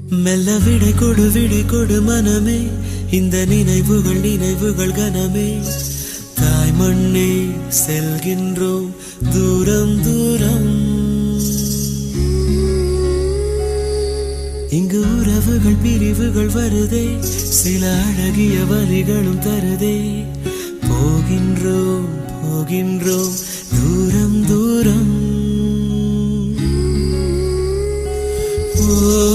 மெல்ல விடை கொடு மனமே, இந்த நினைவுகள் கனமே. தாய் மண்ணே செல்கின்றோம் தூரம் தூரம். இங்கு உறவுகள் பிரிவுகள் வருதே, சில அழகிய வலிகளும் தருதே. போகின்றோம் தூரம் தூரம். ஓ